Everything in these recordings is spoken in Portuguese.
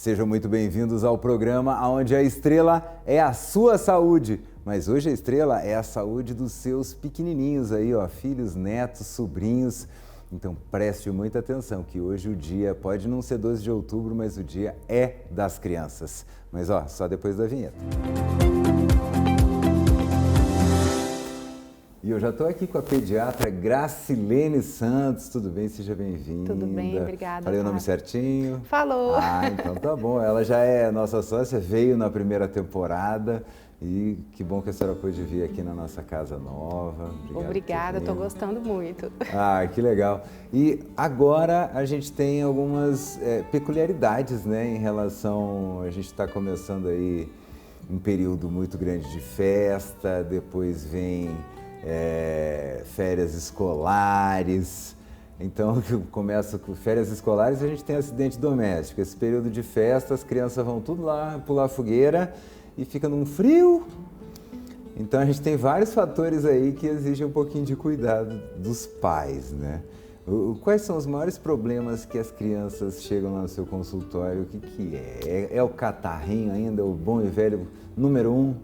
Sejam muito bem-vindos ao programa onde a estrela é a sua saúde. Mas hoje a estrela é a saúde dos seus pequenininhos aí, ó, filhos, netos, sobrinhos. Então preste muita atenção que hoje o dia pode não ser 12 de outubro, mas o dia é das crianças. Mas ó, só depois da vinheta. E eu já estou aqui com a pediatra Gracilene Santos. Tudo bem? Seja bem-vinda. Tudo bem, obrigada. Falei o nome certinho? Falou. Então tá bom. Ela já é nossa sócia, veio na primeira temporada e que bom que a senhora pôde vir aqui na nossa casa nova. Obrigada, estou gostando muito. Que legal. E agora a gente tem algumas peculiaridades, né, em relação... A gente está começando aí um período muito grande de festa, depois vem... férias escolares. Então, começa com férias escolares, a gente tem acidente doméstico. Esse período de festa, as crianças vão tudo lá pular fogueira e fica num frio. Então, a gente tem vários fatores aí que exigem um pouquinho de cuidado dos pais, né? Quais são os maiores problemas que as crianças chegam lá no seu consultório? O que é? É o catarrinho ainda, o bom e velho número 1?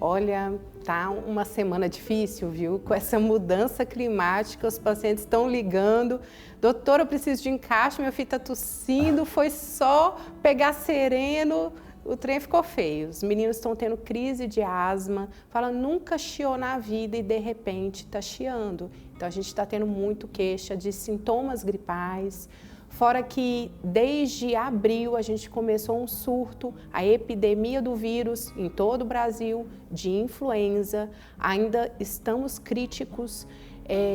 Olha, tá uma semana difícil, viu? Com essa mudança climática, os pacientes estão ligando. Doutor, eu preciso de encaixe, meu filho está tossindo, foi só pegar sereno, o trem ficou feio. Os meninos estão tendo crise de asma, fala nunca chiou na vida e de repente está chiando. Então a gente está tendo muito queixa de sintomas gripais. Fora que desde abril a gente começou um surto, a epidemia do vírus em todo o Brasil, de influenza, ainda estamos críticos.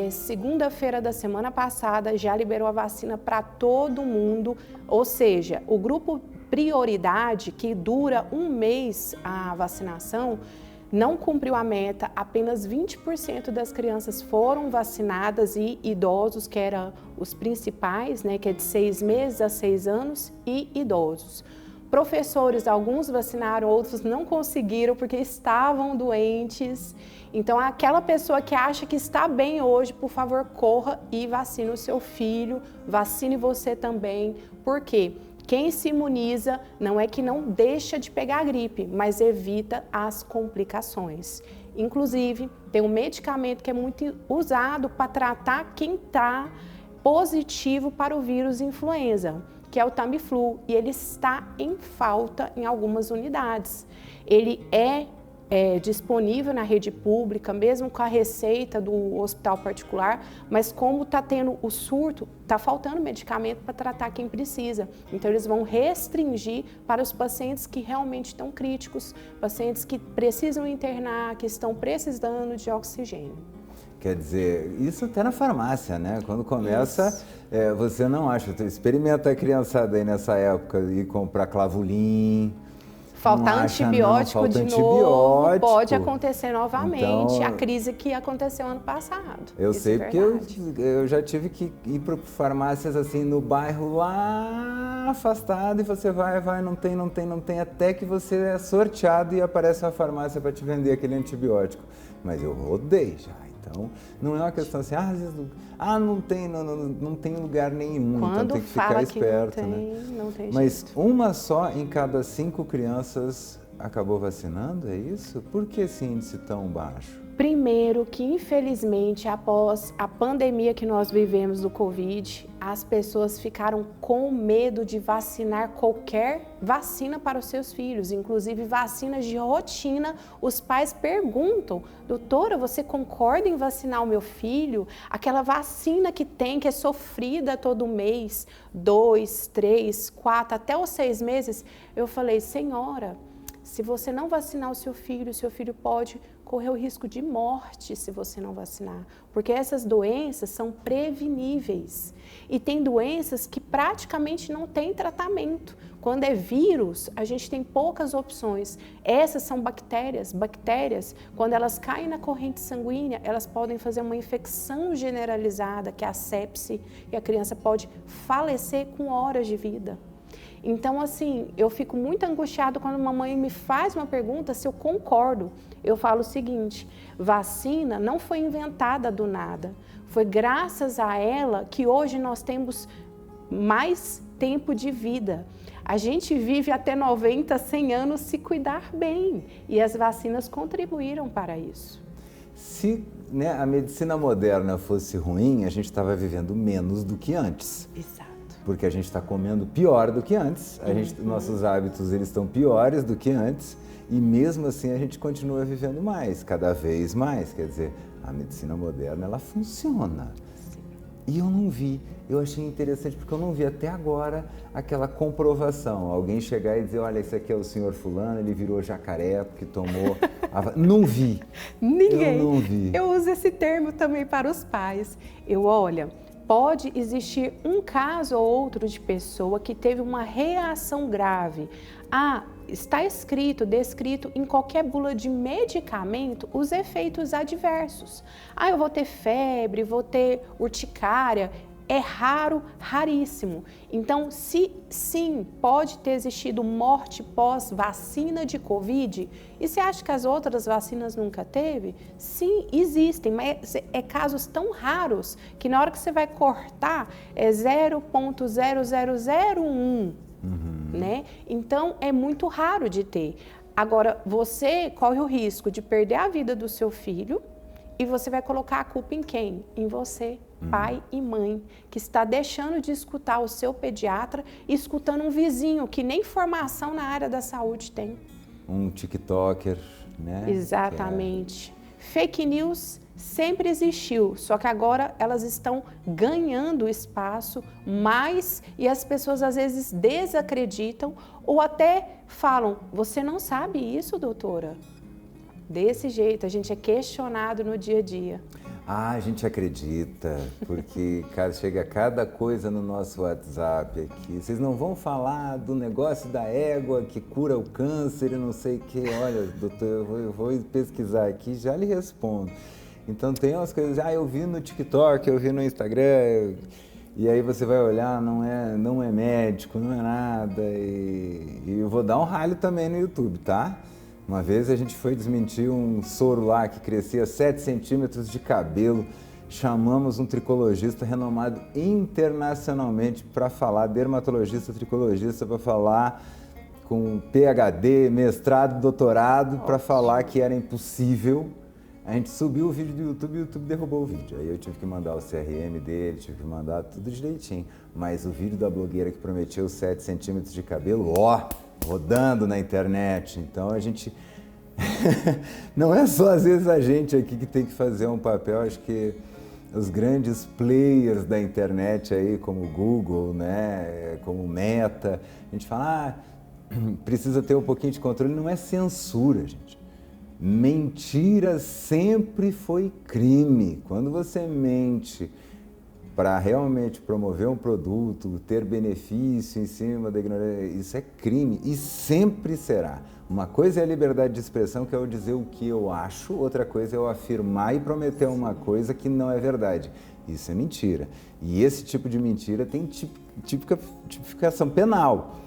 Segunda-feira da semana passada já liberou a vacina para todo mundo, ou seja, o grupo prioridade, que dura um mês a vacinação, não cumpriu a meta, apenas 20% das crianças foram vacinadas e idosos, que eram os principais, né, que é de 6 meses a 6 anos, e idosos. Professores, alguns vacinaram, outros não conseguiram porque estavam doentes. Então, aquela pessoa que acha que está bem hoje, por favor, corra e vacine o seu filho, vacine você também. Por quê? Quem se imuniza não é que não deixa de pegar a gripe, mas evita as complicações. Inclusive, tem um medicamento que é muito usado para tratar quem está positivo para o vírus influenza, que é o Tamiflu, e ele está em falta em algumas unidades. Ele é disponível na rede pública, mesmo com a receita do hospital particular, mas como está tendo o surto, está faltando medicamento para tratar quem precisa. Então, eles vão restringir para os pacientes que realmente estão críticos, pacientes que precisam internar, que estão precisando de oxigênio. Quer dizer, isso até na farmácia, né? Quando começa, você não acha. Experimenta a criançada aí nessa época e comprar Clavulim. Faltar antibiótico de novo, pode acontecer novamente, então, a crise que aconteceu ano passado. Eu sei porque eu já tive que ir para farmácias assim no bairro lá afastado e você vai, não tem, até que você é sorteado e aparece uma farmácia para te vender aquele antibiótico. Mas eu rodei já. Então, não é uma questão assim, às vezes, não tem lugar nenhum, quando então tem que ficar esperto, não tem Mas jeito. uma só em cada 5 crianças acabou vacinando, é isso? Por que esse índice tão baixo? Primeiro que, infelizmente, após a pandemia que nós vivemos do Covid, as pessoas ficaram com medo de vacinar qualquer vacina para os seus filhos, inclusive vacinas de rotina. Os pais perguntam, doutora, você concorda em vacinar o meu filho? Aquela vacina que tem, que é sofrida todo mês, 2, 3, 4, até os 6 meses. Eu falei, senhora, se você não vacinar o seu filho pode correr o risco de morte se você não vacinar, porque essas doenças são preveníveis e tem doenças que praticamente não tem tratamento. Quando é vírus, a gente tem poucas opções. Essas são bactérias, quando elas caem na corrente sanguínea, elas podem fazer uma infecção generalizada, que é a sepse, e a criança pode falecer com horas de vida. Então, assim, eu fico muito angustiada quando uma mãe me faz uma pergunta se eu concordo. Eu falo o seguinte, vacina não foi inventada do nada. Foi graças a ela que hoje nós temos mais tempo de vida. A gente vive até 90, 100 anos se cuidar bem e as vacinas contribuíram para isso. Se, né, a medicina moderna fosse ruim, a gente estava vivendo menos do que antes. Exato. Porque a gente está comendo pior do que antes, nossos hábitos eles estão piores do que antes e mesmo assim a gente continua vivendo mais, cada vez mais. Quer dizer, a medicina moderna ela funciona. Sim. E eu não vi, eu achei interessante porque eu não vi até agora aquela comprovação. Alguém chegar e dizer, olha, esse aqui é o senhor fulano, ele virou jacaré porque tomou... Não vi. Ninguém. Eu não vi. Eu uso esse termo também para os pais. Olha, pode existir um caso ou outro de pessoa que teve uma reação grave. Está descrito em qualquer bula de medicamento os efeitos adversos. Eu vou ter febre, vou ter urticária. É raro, raríssimo. Então, sim, pode ter existido morte pós-vacina de Covid. E você acha que as outras vacinas nunca teve? Sim, existem, mas é casos tão raros que na hora que você vai cortar é 0,0001, né? Então, é muito raro de ter. Agora, você corre o risco de perder a vida do seu filho e você vai colocar a culpa em quem? Em você. Pai e mãe, que está deixando de escutar o seu pediatra e escutando um vizinho que nem formação na área da saúde tem. Um TikToker, né? Exatamente. Fake news sempre existiu, só que agora elas estão ganhando espaço mais e as pessoas às vezes desacreditam ou até falam, você não sabe isso, doutora? Desse jeito, a gente é questionado no dia a dia. A gente acredita, porque, cara, chega cada coisa no nosso WhatsApp aqui. Vocês não vão falar do negócio da égua que cura o câncer e não sei o quê. Olha, doutor, eu vou pesquisar aqui, já lhe respondo. Então tem umas coisas, eu vi no TikTok, eu vi no Instagram, e aí você vai olhar, não é médico, não é nada. E eu vou dar um ralho também no YouTube, tá? Uma vez a gente foi desmentir um soro lá que crescia 7 centímetros de cabelo. Chamamos um tricologista renomado internacionalmente para falar, dermatologista, tricologista, para falar com PhD, mestrado, doutorado, para falar que era impossível. A gente subiu o vídeo do YouTube e o YouTube derrubou o vídeo. Aí eu tive que mandar o CRM dele, tive que mandar tudo direitinho. Mas o vídeo da blogueira que prometia os 7 centímetros de cabelo, rodando na internet. Então a gente não é só às vezes a gente aqui que tem que fazer um papel, acho que os grandes players da internet aí, como o Google, né, como o Meta, a gente fala, precisa ter um pouquinho de controle, não é censura, gente. Mentira sempre foi crime. Quando você mente para realmente promover um produto, ter benefício em cima da ignorância, isso é crime e sempre será. Uma coisa é a liberdade de expressão, que é eu dizer o que eu acho, outra coisa é eu afirmar e prometer uma coisa que não é verdade. Isso é mentira. E esse tipo de mentira tem tipificação penal.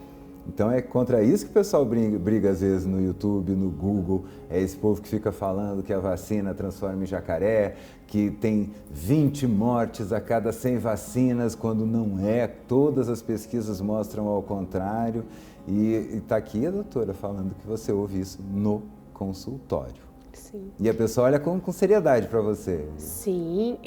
Então é contra isso que o pessoal briga às vezes no YouTube, no Google, é esse povo que fica falando que a vacina transforma em jacaré, que tem 20 mortes a cada 100 vacinas, quando não é, todas as pesquisas mostram ao contrário. E está aqui a doutora falando que você ouve isso no consultório. Sim. E a pessoa olha com seriedade para você. Sim,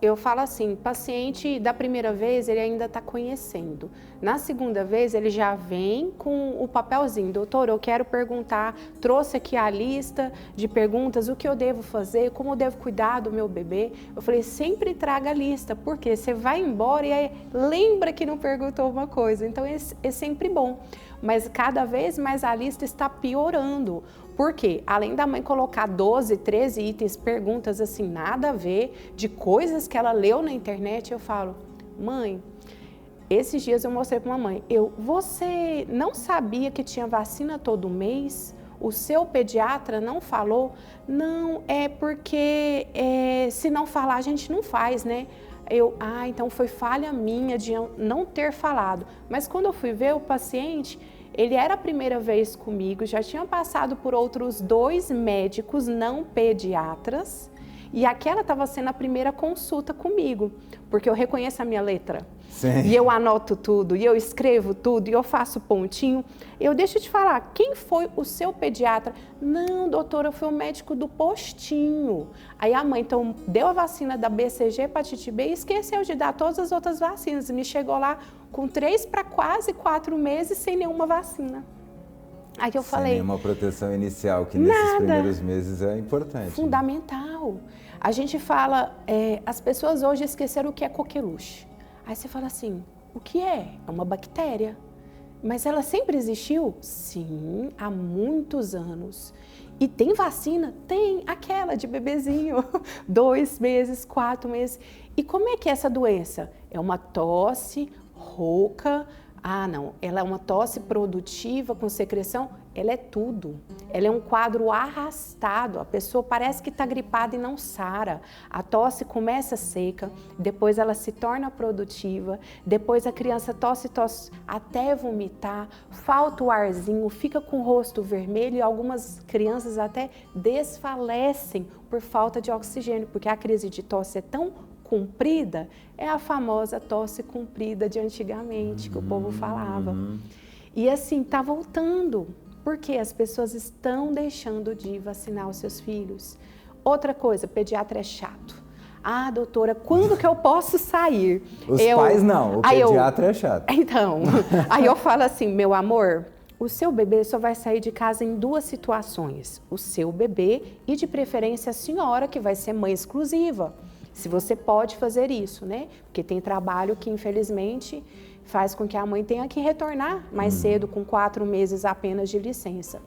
eu falo assim, paciente da primeira vez ele ainda está conhecendo. Na segunda vez ele já vem com o papelzinho, doutor, eu quero perguntar, trouxe aqui a lista de perguntas, o que eu devo fazer, como eu devo cuidar do meu bebê. Eu falei, sempre traga a lista, porque você vai embora e aí lembra que não perguntou uma coisa, então é sempre bom. Mas cada vez mais a lista está piorando. Por quê? Além da mãe colocar 12, 13 itens, perguntas assim, nada a ver, de coisas que ela leu na internet, eu falo, mãe, esses dias eu mostrei para uma mãe, você não sabia que tinha vacina todo mês? O seu pediatra não falou? Não, é porque se não falar a gente não faz, né? Então foi falha minha de não ter falado. Mas quando eu fui ver o paciente, ele era a primeira vez comigo, já tinha passado por outros 2 médicos não pediatras e aquela estava sendo a primeira consulta comigo, porque eu reconheço a minha letra. Sim. E eu anoto tudo, e eu escrevo tudo, e eu faço pontinho. Deixa eu te falar, quem foi o seu pediatra? Não, doutora, foi o médico do postinho. Aí a mãe, então, deu a vacina da BCG, hepatite B, e esqueceu de dar todas as outras vacinas. Me chegou lá com 3 para quase 4 meses sem nenhuma vacina. Aí eu falei... Sem nenhuma proteção inicial, que nesses primeiros meses é importante. Fundamental. Né? A gente fala, as pessoas hoje esqueceram o que é coqueluche. Aí você fala assim, o que é? É uma bactéria. Mas ela sempre existiu? Sim, há muitos anos. E tem vacina? Tem, aquela de bebezinho, 2 meses, 4 meses. E como é que é essa doença? É uma tosse rouca. Ah, não, ela é uma tosse produtiva com secreção, ela é tudo. Ela é um quadro arrastado, a pessoa parece que está gripada e não sara. A tosse começa seca, depois ela se torna produtiva, depois a criança tosse até vomitar, falta o arzinho, fica com o rosto vermelho e algumas crianças até desfalecem por falta de oxigênio, porque a crise de tosse é tão comprida, é a famosa tosse comprida de antigamente, que o povo falava. E assim, está voltando, porque as pessoas estão deixando de vacinar os seus filhos. Outra coisa, pediatra é chato. Ah, doutora, quando que eu posso sair? Os pais não, o pediatra é chato. Então, aí eu falo assim, meu amor, o seu bebê só vai sair de casa em 2 situações. O seu bebê e, de preferência, a senhora, que vai ser mãe exclusiva. Se você pode fazer isso, né? Porque tem trabalho que, infelizmente, faz com que a mãe tenha que retornar mais cedo, com 4 meses apenas de licença.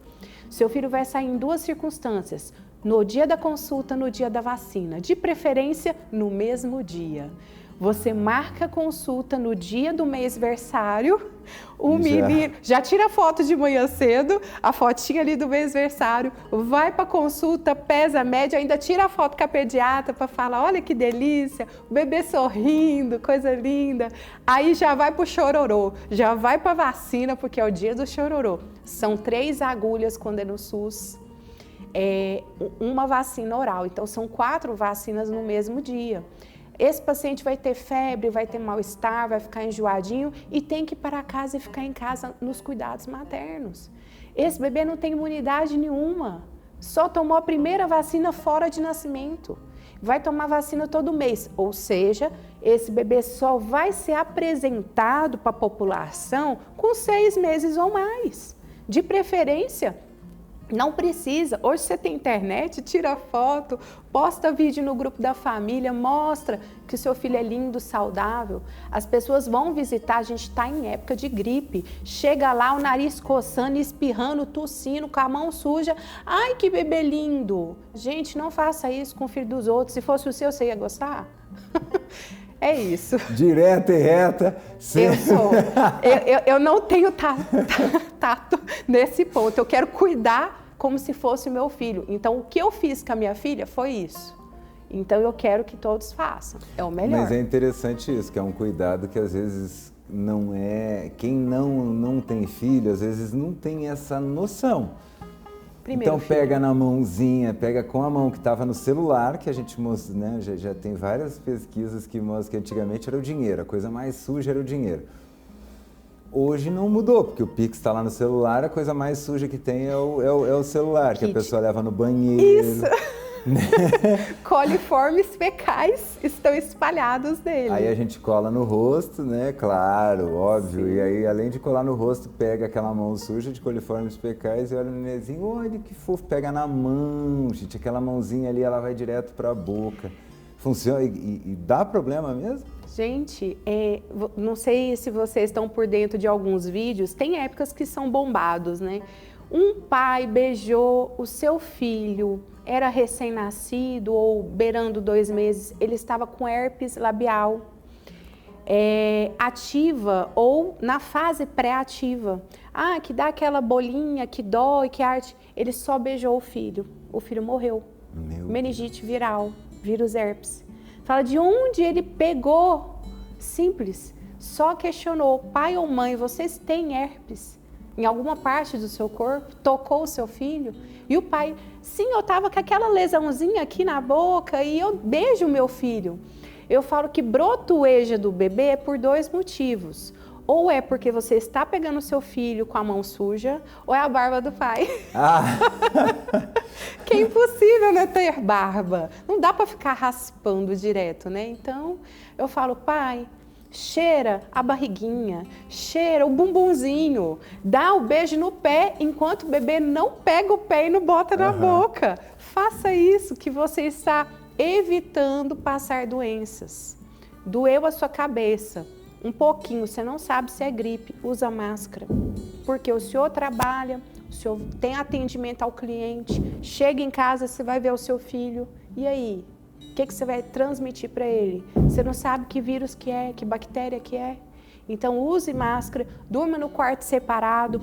Seu filho vai sair em 2 circunstâncias, no dia da consulta, no dia da vacina, de preferência no mesmo dia. Você marca a consulta no dia do mêsversário, o menino já tira a foto de manhã cedo, a fotinha ali do mêsversário, vai para a consulta, pesa a média, ainda tira a foto com a pediatra para falar, olha que delícia, o bebê sorrindo, coisa linda. Aí já vai para o chororô, já vai para a vacina, porque é o dia do chororô. São 3 agulhas quando é no SUS, uma vacina oral, então são 4 vacinas no mesmo dia. Esse paciente vai ter febre, vai ter mal-estar, vai ficar enjoadinho e tem que ir para casa e ficar em casa nos cuidados maternos. Esse bebê não tem imunidade nenhuma, só tomou a primeira vacina fora de nascimento. Vai tomar vacina todo mês, ou seja, esse bebê só vai ser apresentado para a população com 6 meses ou mais. De preferência, não precisa. Hoje você tem internet, tira foto, posta vídeo no grupo da família, mostra que o seu filho é lindo, saudável. As pessoas vão visitar, a gente está em época de gripe. Chega lá, o nariz coçando, espirrando, tossindo, com a mão suja. Ai, que bebê lindo! Gente, não faça isso com o filho dos outros. Se fosse o seu, você ia gostar? É isso. Direta e reta. Eu sou. Eu não tenho tato nesse ponto. Eu quero cuidar como se fosse o meu filho. Então, o que eu fiz com a minha filha foi isso. Então, eu quero que todos façam. É o melhor. Mas é interessante isso, que é um cuidado que às vezes não é... Quem não tem filho, às vezes não tem essa noção. Primeiro então, pega na mãozinha, pega com a mão que estava no celular, que a gente mostra, né? Já tem várias pesquisas que mostram que antigamente era o dinheiro, a coisa mais suja era o dinheiro. Hoje não mudou, porque o Pix está lá no celular, a coisa mais suja que tem é o celular, que a pessoa leva no banheiro. Isso! Coliformes fecais estão espalhados nele. Aí a gente cola no rosto, né? Claro, óbvio. Sim. E aí, além de colar no rosto, pega aquela mão suja de coliformes fecais e olha no nenezinho, olha que fofo, pega na mão, gente. Aquela mãozinha ali, ela vai direto para a boca. Funciona e dá problema mesmo? Gente, não sei se vocês estão por dentro de alguns vídeos, tem épocas que são bombados, né? Um pai beijou o seu filho, era recém-nascido ou beirando 2 meses, ele estava com herpes labial, ativa ou na fase pré-ativa. Ah, que dá aquela bolinha, que dói, que arte. Ele só beijou o filho morreu. Meningite viral, vírus herpes. Fala de onde ele pegou, simples, só questionou, pai ou mãe, vocês têm herpes? Em alguma parte do seu corpo, tocou o seu filho? E o pai, sim, eu estava com aquela lesãozinha aqui na boca e eu beijo o meu filho. Eu falo que brotoeja do bebê é por 2 motivos. Ou é porque você está pegando o seu filho com a mão suja, ou é a barba do pai. Que é impossível, né, ter barba. Não dá para ficar raspando direto, né? Então, eu falo, pai, cheira a barriguinha, cheira o bumbumzinho, dá o beijo no pé, enquanto o bebê não pega o pé e não bota na boca. Faça isso, que você está evitando passar doenças. Doeu a sua cabeça um pouquinho, você não sabe se é gripe, usa máscara. Porque o senhor trabalha, o senhor tem atendimento ao cliente, chega em casa, você vai ver o seu filho, e aí? O que você vai transmitir para ele? Você não sabe que vírus que é, que bactéria que é. Então use máscara, durma no quarto separado,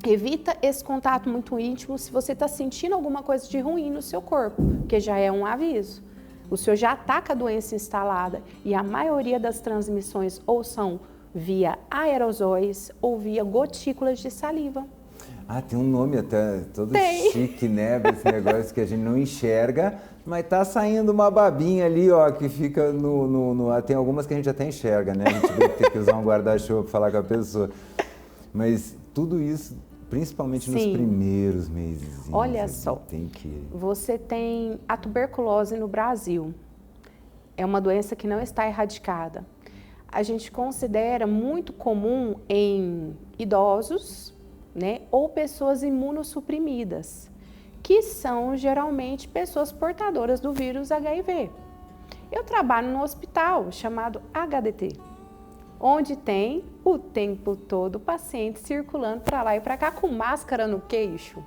evita esse contato muito íntimo se você está sentindo alguma coisa de ruim no seu corpo, porque já é um aviso. O senhor já está com a doença instalada e a maioria das transmissões ou são via aerosóis ou via gotículas de saliva. Tem um nome até todo chique, né? Esse negócio que a gente não enxerga, mas tá saindo uma babinha ali, ó, que fica tem algumas que a gente até enxerga, né? A gente vai ter que usar um guarda-chuva para falar com a pessoa. Mas tudo isso, principalmente nos primeiros meses. Olha só, você tem a tuberculose no Brasil. É uma doença que não está erradicada. A gente considera muito comum em idosos, né, ou pessoas imunossuprimidas, que são geralmente pessoas portadoras do vírus HIV. Eu trabalho num hospital chamado HDT, onde tem o tempo todo paciente circulando para lá e para cá com máscara no queixo.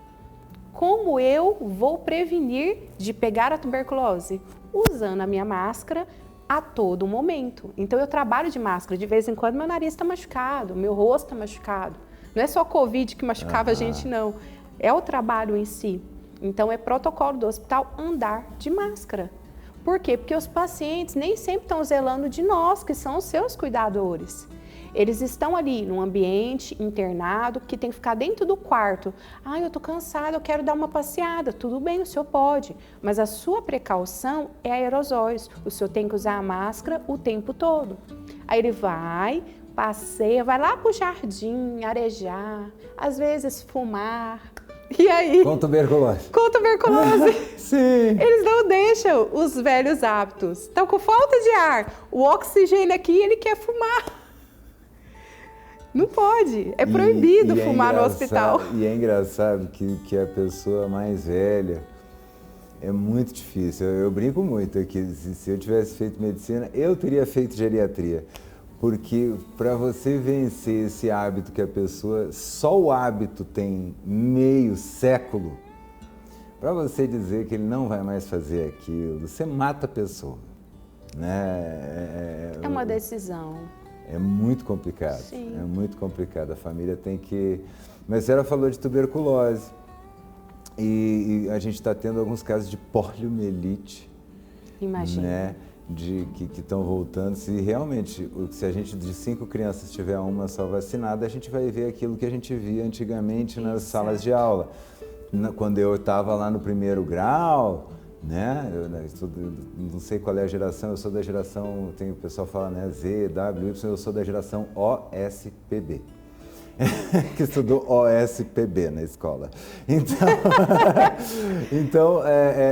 Como eu vou prevenir de pegar a tuberculose? Usando a minha máscara a todo momento. Então eu trabalho de máscara, de vez em quando meu nariz está machucado, meu rosto está machucado. Não é só a Covid que machucava a gente, não. É o trabalho em si. Então, é protocolo do hospital andar de máscara. Por quê? Porque os pacientes nem sempre estão zelando de nós, que são os seus cuidadores. Eles estão ali num ambiente internado, que tem que ficar dentro do quarto. Eu tô cansado, eu quero dar uma passeada. Tudo bem, o senhor pode. Mas a sua precaução é aerosóis. O senhor tem que usar a máscara o tempo todo. Aí ele vai, passeia, vai lá pro jardim, arejar, às vezes fumar. E aí? Com tuberculose. Com tuberculose. Sim. Eles não deixam os velhos hábitos. Estão com falta de ar. O oxigênio aqui, ele quer fumar. Não pode. É proibido fumar no hospital. E é engraçado que a pessoa mais velha é muito difícil. Eu brinco muito aqui. Se eu tivesse feito medicina, eu teria feito geriatria. Porque para você vencer esse hábito que a pessoa, só o hábito tem meio século, para você dizer que ele não vai mais fazer aquilo, você mata a pessoa, né? É uma decisão. É muito complicado. Sim. É muito complicado. A família tem que... Mas a senhora falou de tuberculose e a gente está tendo alguns casos de poliomielite. Imagina. Né? Que estão voltando. Se realmente, se a gente de 5 crianças tiver uma só vacinada, a gente vai ver aquilo que a gente via antigamente nas salas de aula. Quando eu estava lá no 1º grau, né? Não sei qual é a geração, eu sou da geração, tem o pessoal fala, né, Z, W, Y, eu sou da geração OSPB. Que estudou OSPB na escola. Então,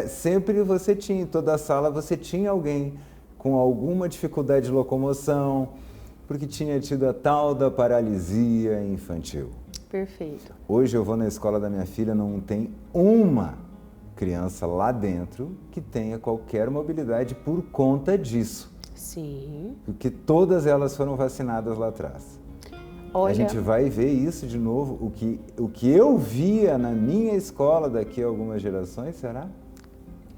sempre você tinha, em toda a sala você tinha alguém com alguma dificuldade de locomoção, porque tinha tido a tal da paralisia infantil. Perfeito. Hoje eu vou na escola da minha filha, não tem uma criança lá dentro que tenha qualquer mobilidade por conta disso. Sim. Porque todas elas foram vacinadas lá atrás. Olha, a gente vai ver isso de novo, o que eu via na minha escola daqui a algumas gerações, será?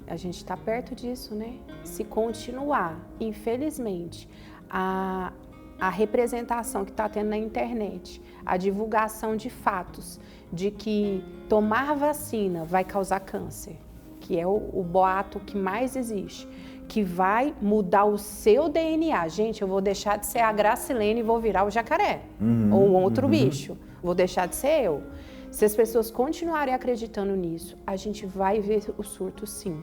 A gente está perto disso, né? Se continuar, infelizmente, a representação que está tendo na internet, a divulgação de fatos de que tomar vacina vai causar câncer, que é o boato que mais existe, que vai mudar o seu DNA. Gente, eu vou deixar de ser a Gracilene e vou virar o jacaré, ou um outro bicho. Vou deixar de ser eu. Se as pessoas continuarem acreditando nisso, a gente vai ver o surto sim.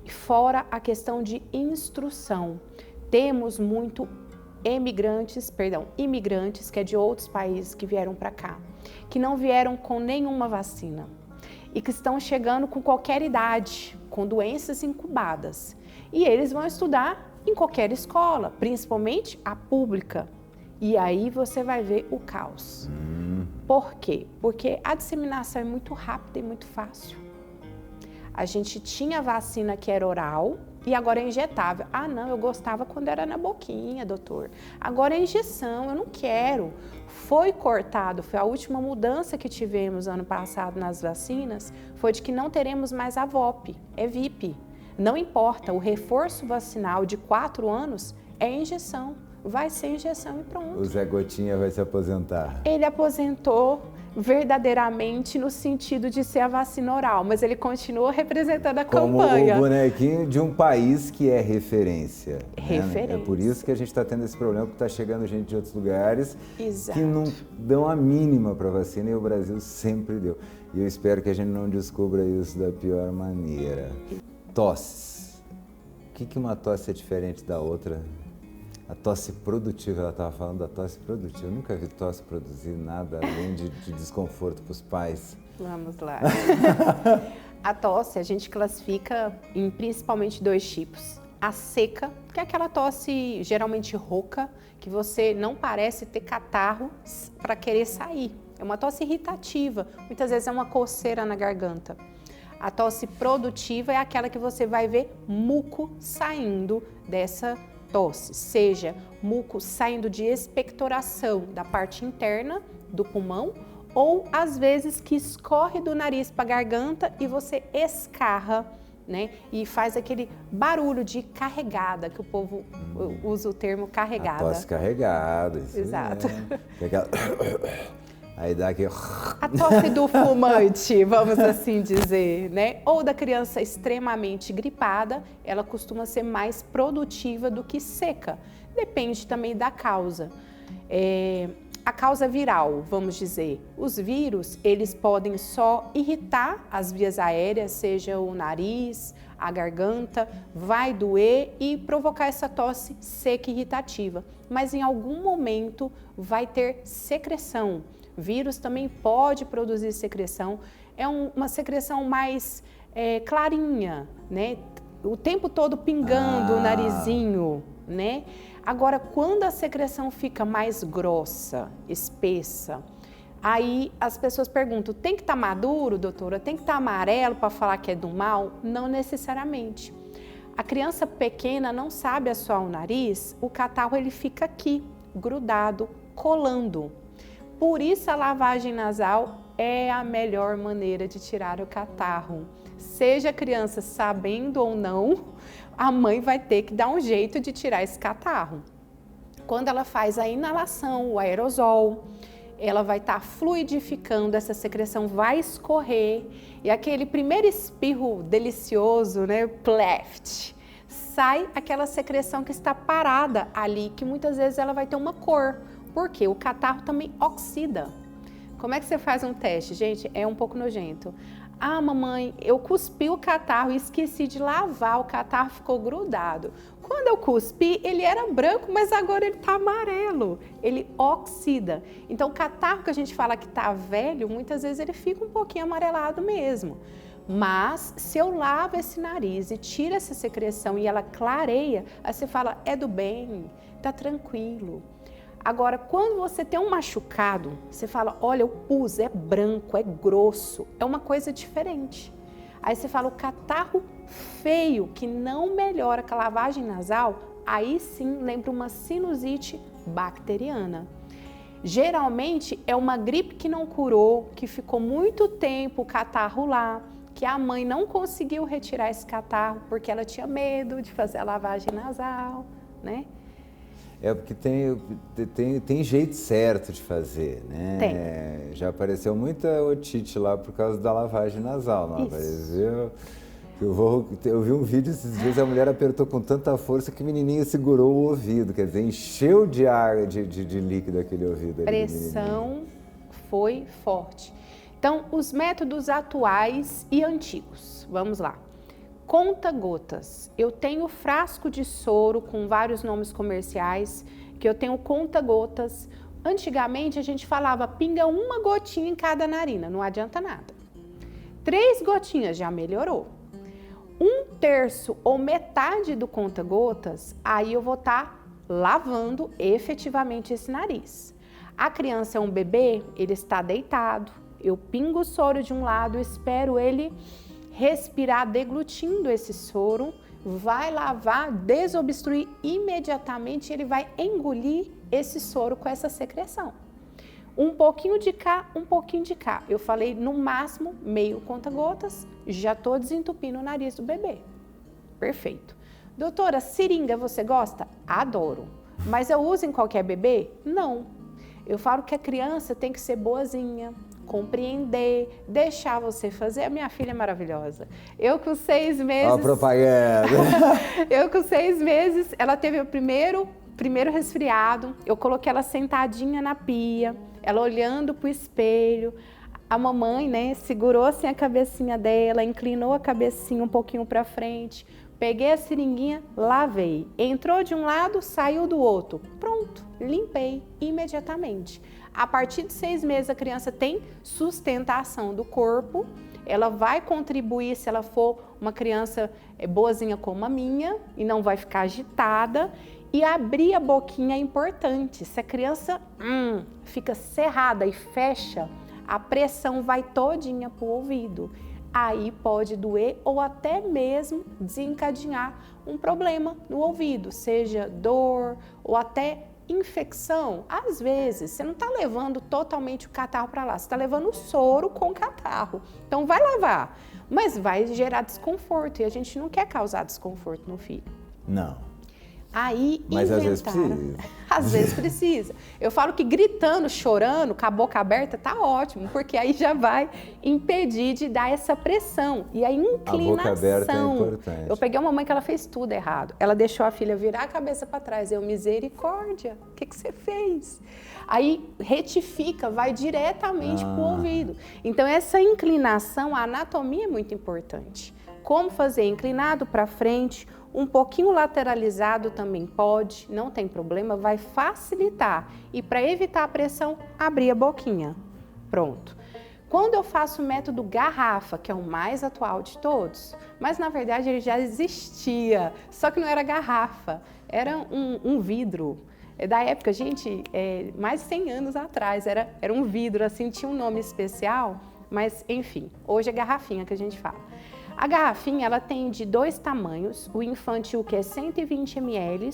E fora a questão de instrução. Temos muito imigrantes, que é de outros países que vieram para cá, que não vieram com nenhuma vacina e que estão chegando com qualquer idade, com doenças incubadas. E eles vão estudar em qualquer escola, principalmente a pública. E aí você vai ver o caos. Por quê? Porque a disseminação é muito rápida e muito fácil. A gente tinha vacina que era oral e agora é injetável. Ah, não, eu gostava quando era na boquinha, doutor. Agora é injeção, eu não quero. Foi cortado, foi a última mudança que tivemos ano passado nas vacinas, foi de que não teremos mais a VOP, é VIP. Não importa, o reforço vacinal de 4 anos é injeção. Vai ser injeção e pronto. O Zé Gotinha vai se aposentar. Ele aposentou verdadeiramente no sentido de ser a vacina oral, mas ele continua representando a campanha. Como o bonequinho de um país que é referência. Referência. Né? É por isso que a gente está tendo esse problema, porque está chegando gente de outros lugares Exato. que não dão a mínima para a vacina e o Brasil sempre deu. E eu espero que a gente não descubra isso da pior maneira. Tosses. O que uma tosse é diferente da outra? A tosse produtiva, ela estava falando da tosse produtiva. Eu nunca vi tosse produzir nada além de desconforto para os pais. Vamos lá. A tosse a gente classifica em principalmente 2 tipos. A seca, que é aquela tosse geralmente rouca, que você não parece ter catarro para querer sair. É uma tosse irritativa, muitas vezes é uma coceira na garganta. A tosse produtiva é aquela que você vai ver muco saindo dessa tosse, seja muco saindo de expectoração da parte interna do pulmão ou às vezes que escorre do nariz para a garganta e você escarra, né? E faz aquele barulho de carregada, que o povo usa o termo carregada. A tosse carregada, isso. Exato. Aí dá aqui... A tosse do fumante, vamos assim dizer, né? Ou da criança extremamente gripada, ela costuma ser mais produtiva do que seca. Depende também da causa. A causa viral, vamos dizer, os vírus, eles podem só irritar as vias aéreas, seja o nariz, a garganta, vai doer e provocar essa tosse seca e irritativa. Mas em algum momento vai ter secreção. Vírus também pode produzir secreção, é uma secreção mais clarinha, né? O tempo todo pingando o narizinho, né? Agora, quando a secreção fica mais grossa, espessa, aí as pessoas perguntam, tem que estar maduro, doutora? Tem que estar amarelo para falar que é do mal? Não necessariamente. A criança pequena não sabe assoar o nariz, o catarro ele fica aqui, grudado, colando. Por isso a lavagem nasal é a melhor maneira de tirar o catarro. Seja a criança sabendo ou não, a mãe vai ter que dar um jeito de tirar esse catarro. Quando ela faz a inalação, o aerosol, ela vai estar fluidificando, essa secreção vai escorrer e aquele primeiro espirro delicioso, né, pleft, sai aquela secreção que está parada ali, que muitas vezes ela vai ter uma cor. Porque o catarro também oxida. Como é que você faz um teste? Gente, é um pouco nojento. Ah, mamãe, eu cuspi o catarro e esqueci de lavar, o catarro ficou grudado. Quando eu cuspi, ele era branco, mas agora ele está amarelo. Ele oxida. Então, o catarro que a gente fala que está velho, muitas vezes ele fica um pouquinho amarelado mesmo. Mas, se eu lavo esse nariz e tiro essa secreção e ela clareia, aí você fala, é do bem, tá tranquilo. Agora, quando você tem um machucado, você fala, olha, o pus é branco, é grosso, é uma coisa diferente. Aí você fala, o catarro feio, que não melhora com a lavagem nasal, aí sim lembra uma sinusite bacteriana. Geralmente é uma gripe que não curou, que ficou muito tempo o catarro lá, que a mãe não conseguiu retirar esse catarro porque ela tinha medo de fazer a lavagem nasal, né? É porque tem jeito certo de fazer, né? Tem. Já apareceu muita otite lá por causa da lavagem nasal, não apareceu? Eu vi um vídeo esses dias, a mulher apertou com tanta força que o menininho segurou o ouvido, quer dizer, encheu de água, de líquido aquele ouvido. Pressão foi forte. Então, os métodos atuais e antigos, vamos lá. Conta-gotas. Eu tenho frasco de soro com vários nomes comerciais, que eu tenho conta-gotas. Antigamente a gente falava, pinga uma gotinha em cada narina, não adianta nada. 3 gotinhas já melhorou. 1/3 ou metade do conta-gotas, aí eu vou estar lavando efetivamente esse nariz. A criança é um bebê, ele está deitado, eu pingo o soro de um lado, espero ele respirar deglutindo esse soro, vai lavar, desobstruir imediatamente, ele vai engolir esse soro com essa secreção. Um pouquinho de cá, um pouquinho de cá. Eu falei no máximo meio conta-gotas, já estou desentupindo o nariz do bebê. Perfeito. Doutora, seringa você gosta? Adoro. Mas eu uso em qualquer bebê? Não. Eu falo que a criança tem que ser boazinha, compreender, deixar você fazer. A minha filha é maravilhosa. Eu com 6 meses... Ó a propaganda! Eu com 6 meses, ela teve o primeiro resfriado, eu coloquei ela sentadinha na pia, ela olhando pro espelho. A mamãe, né, segurou assim a cabecinha dela, inclinou a cabecinha um pouquinho para frente, peguei a seringuinha, lavei. Entrou de um lado, saiu do outro. Pronto, limpei imediatamente. A partir de 6 meses, a criança tem sustentação do corpo, ela vai contribuir se ela for uma criança boazinha como a minha e não vai ficar agitada. E abrir a boquinha é importante. Se a criança fica cerrada e fecha, a pressão vai todinha para o ouvido. Aí pode doer ou até mesmo desencadear um problema no ouvido, seja dor ou até infecção. Às vezes, você não está levando totalmente o catarro para lá, você está levando o soro com catarro. Então vai lavar, mas vai gerar desconforto e a gente não quer causar desconforto no filho. Não. Aí mas inventaram. Às vezes precisa. Às vezes precisa. Eu falo que gritando, chorando, com a boca aberta, tá ótimo, porque aí já vai impedir de dar essa pressão. E a inclinação. A boca aberta é importante. Eu peguei uma mãe que ela fez tudo errado. Ela deixou a filha virar a cabeça para trás. Eu, misericórdia, o que você fez? Aí retifica, vai diretamente pro ouvido. Então essa inclinação, a anatomia é muito importante. Como fazer? Inclinado para frente, um pouquinho lateralizado também pode, não tem problema, vai facilitar. E para evitar a pressão, abrir a boquinha. Pronto. Quando eu faço o método garrafa, que é o mais atual de todos, mas na verdade ele já existia, só que não era garrafa, era um vidro. É da época, gente, mais de 100 anos atrás, era um vidro, assim, tinha um nome especial, mas enfim, hoje é garrafinha que a gente fala. A garrafinha, ela tem de 2 tamanhos, o infantil que é 120 ml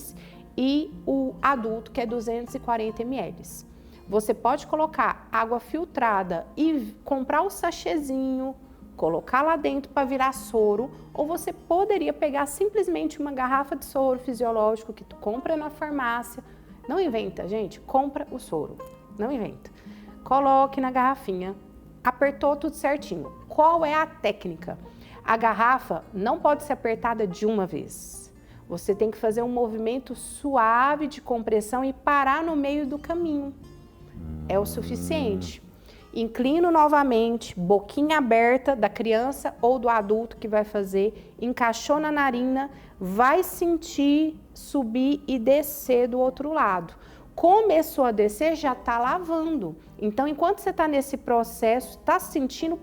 e o adulto que é 240 ml. Você pode colocar água filtrada e comprar o sachêzinho, colocar lá dentro para virar soro, ou você poderia pegar simplesmente uma garrafa de soro fisiológico que tu compra na farmácia. Não inventa, gente, compra o soro, não inventa. Coloque na garrafinha, apertou tudo certinho. Qual é a técnica? A garrafa não pode ser apertada de uma vez. Você tem que fazer um movimento suave de compressão e parar no meio do caminho. É o suficiente. Inclino novamente, boquinha aberta da criança ou do adulto que vai fazer, encaixou na narina, vai sentir subir e descer do outro lado. Começou a descer, já está lavando. Então, enquanto você está nesse processo, está sentindo,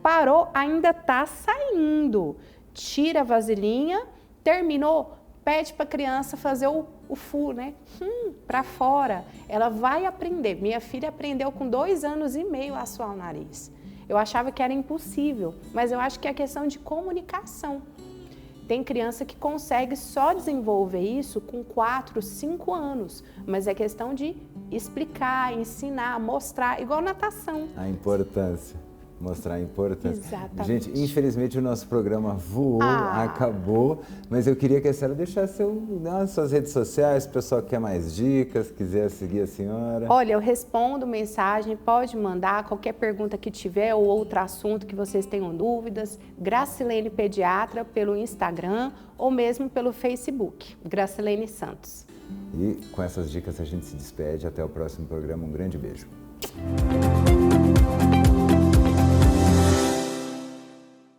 parou, ainda está saindo. Tira a vasilhinha, terminou, pede para a criança fazer o full, né? Para fora. Ela vai aprender. Minha filha aprendeu com 2 anos e meio a suar o nariz. Eu achava que era impossível, mas eu acho que é questão de comunicação. Tem criança que consegue só desenvolver isso com 4, 5 anos, mas é questão de explicar, ensinar, mostrar, igual natação. A importância. Mostrar a importância. Exatamente. Gente, infelizmente o nosso programa voou, acabou, mas eu queria que a senhora deixasse nas suas redes sociais, se o pessoal quer mais dicas, quiser seguir a senhora. Olha, eu respondo mensagem, pode mandar qualquer pergunta que tiver ou outro assunto que vocês tenham dúvidas. Gracilene Pediatra pelo Instagram ou mesmo pelo Facebook, Gracilene Santos. E com essas dicas a gente se despede, até o próximo programa, um grande beijo.